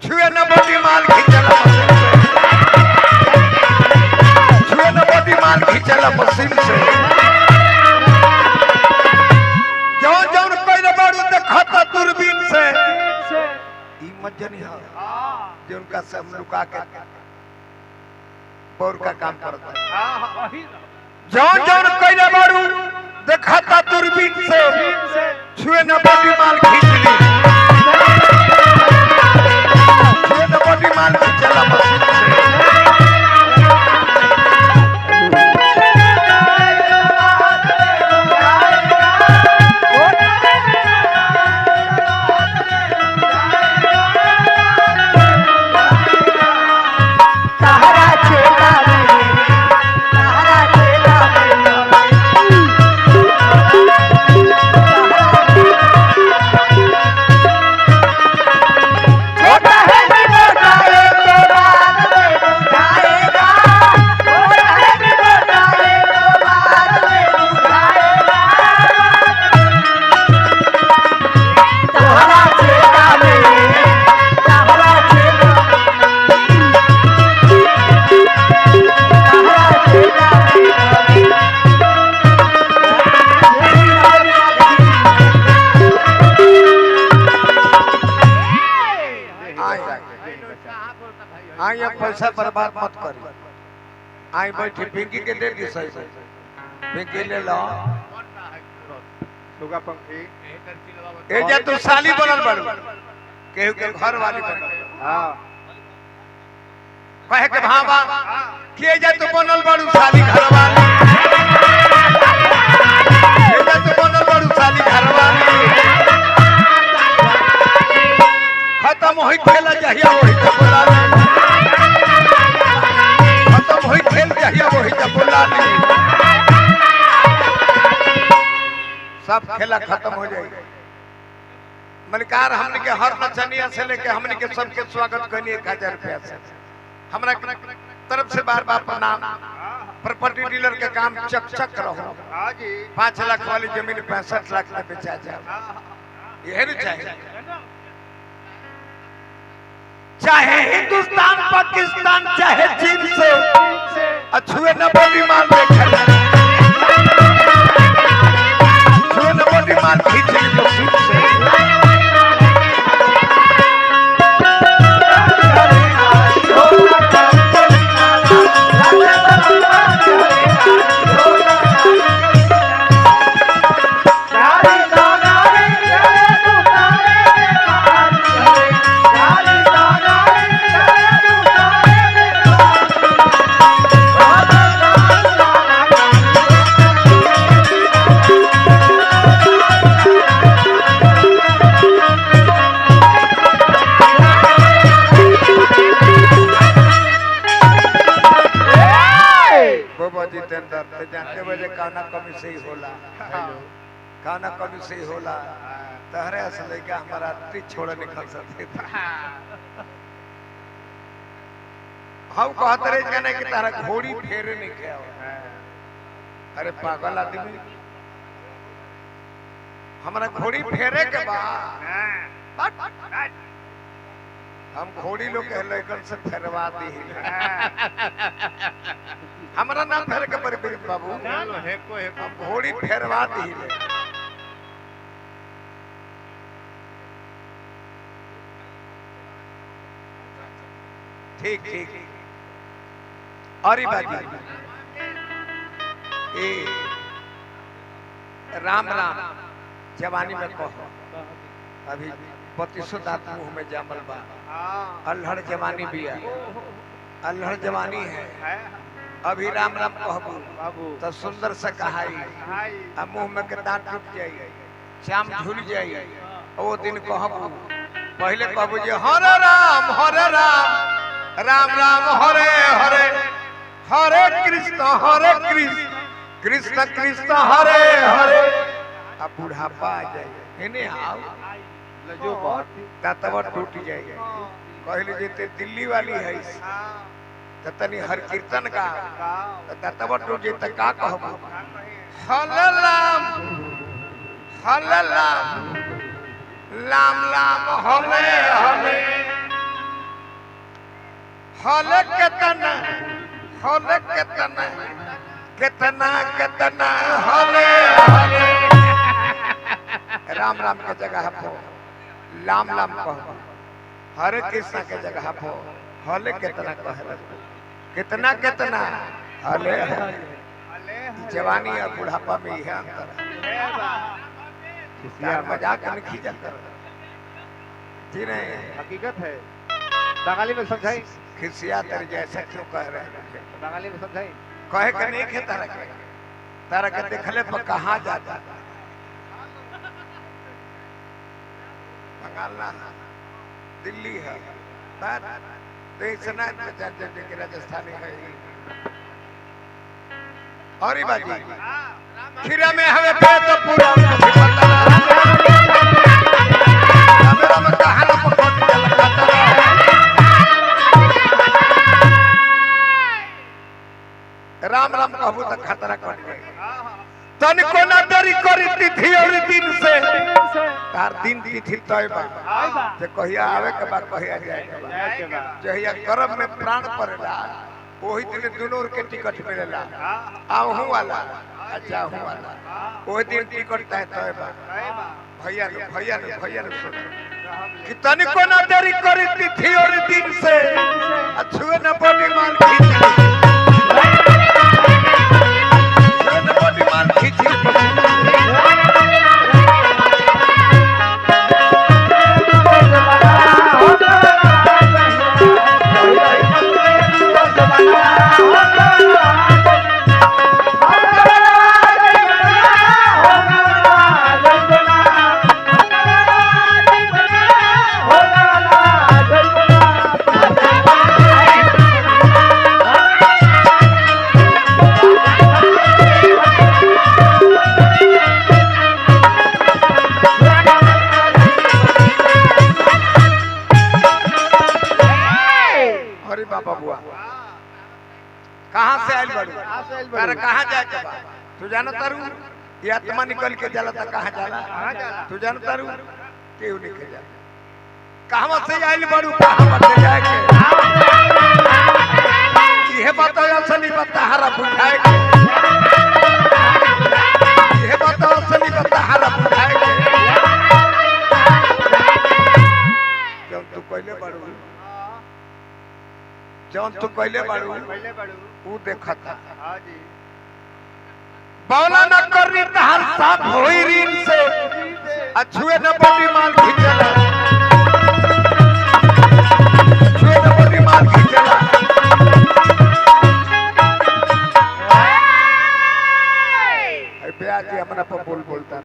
छुए न बॉडी माल खींचला छुए न बॉडी माल खींचला मशीन से जौन जौन कोई बारू देखता दूरबीन से ई मजनी है जो उनका सब लुका के बोर का काम करता है जौन जौन कोई बारू देखता दूरबीन से छुए न बॉडी माल खींच ली छुए न बॉडी माल खींचला मशीन से पैसा बर्बाद मत करी आई बैठी पिंकी के दे दी सही पिंकी ले लो सुगा पंखी ए जा तू साली बनल बड़ू केहू के घर वाली बनल हां कहे के भावा के जा तू बनल बड़ू साली घर वाली के जा तू बनल बड़ू साली घर वाली खत्म होई खेला जहिया वही के बोला वही खेल चाहिए वही जब बोला सब खेला खत्म हो जाएगा मलिकार हमने के हर नचनिया से लेके हमने के सबके स्वागत करनी 1000 रुपया से हमरा तरफ से बार बार प्रणाम प्रॉपर्टी डीलर के काम चक रहो 5 लाख वाली जमीन 65 लाख में बेचा जाए यही नहीं चाहिए चाहे हिंदुस्तान पाकिस्तान चाहे चीन से छुए न बॉडी माल छुए न बॉडी माल खींचे मशीन से जानते बजे काना कमी से ही होला काना कमी से ही होला तहरे असले का हमारा ती छोड़ निकल सकते हम कहते रहे जाने कि तारा घोड़ी फेरे नहीं क्या अरे पागल आदमी हमारा घोड़ी फेरे के बाद हम घोड़ी लोग के लेकर से फेरवा दी हमारा नाम फेर के पर बाबू हम घोड़ी फेरवा दी ठीक ठीक और बाजी ए राम राम जवानी में कहो अभी 32 दांत मुंह में जामल बा अल्हड़ जवानी भी है अल्हड़ जवानी है अभी राम राम कहबू तो सुंदर से कहाई अब मुंह में के दांत टूट जाई शाम झूल जाई वो दिन कहबू पहले कहबू जे हरे राम राम राम हरे हरे हरे कृष्ण कृष्ण कृष्ण हरे हरे अब बुढ़ापा आ जाए इन्हें आओ जो तब टूट जाएगा कहले जेते दिल्ली वाली है तनी हर कीर्तन का तब टूट जेते का कहबू हललाम हललाम लाम लाम हले हले हले कितना हले कितना कितना कितना हले हले राम राम के जगह पर लाम लाम कहो हरे कृष्ण के जगह पर हले कितना कहे कितना कितना हले जवानी और बुढ़ापा में यह अंतर है मजाक नहीं जाता जी नहीं हकीकत है बंगाली में समझाई खिसिया तेरे जैसा क्यों कह रहे हैं बंगाली में समझाई कहे के नहीं खे तारा के देखले पर कहाँ जाता बंगाल ना दिल्ली है राजस्थानी है और ही बाजी खीरा में हवे पे तो पूरा राम राम कहबू तो खतरा कट गई तन को ना डरी करी तिथि और दिन से तार दिन तिथि तय बा जे कहिया आवे के बाद कहिया जाए के बाद जहिया गर्भ में प्राण पड़ेला ओही दिन दोनों के टिकट मिलेला आहू वाला अच्छा आहू वाला ओही दिन टिकट तय बा भैया ने सुन कि तन को ना डरी करी तिथि और दिन से अछुए न बॉडी मान खींची कहाँ जाए के बाद तू जाना तारू ये आत्मा निकल के जाला था कहाँ जाला तू जाना तारू क्यों निकल जाला कहाँ से आइल बड़ू कहाँ बचे जाए के ये बताओ असली बता हरा बुझाए के ये बताओ असली बता हरा बुझाए के जब तू पहले बड़ू जौन तू पहले बाड़ू वो देखा था बावला न करनी तहर साफ होई रीन से अछुए न बड़ी माल खींचला अछुए न बड़ी माल खींचला ब्याह जी अपना पर बोलता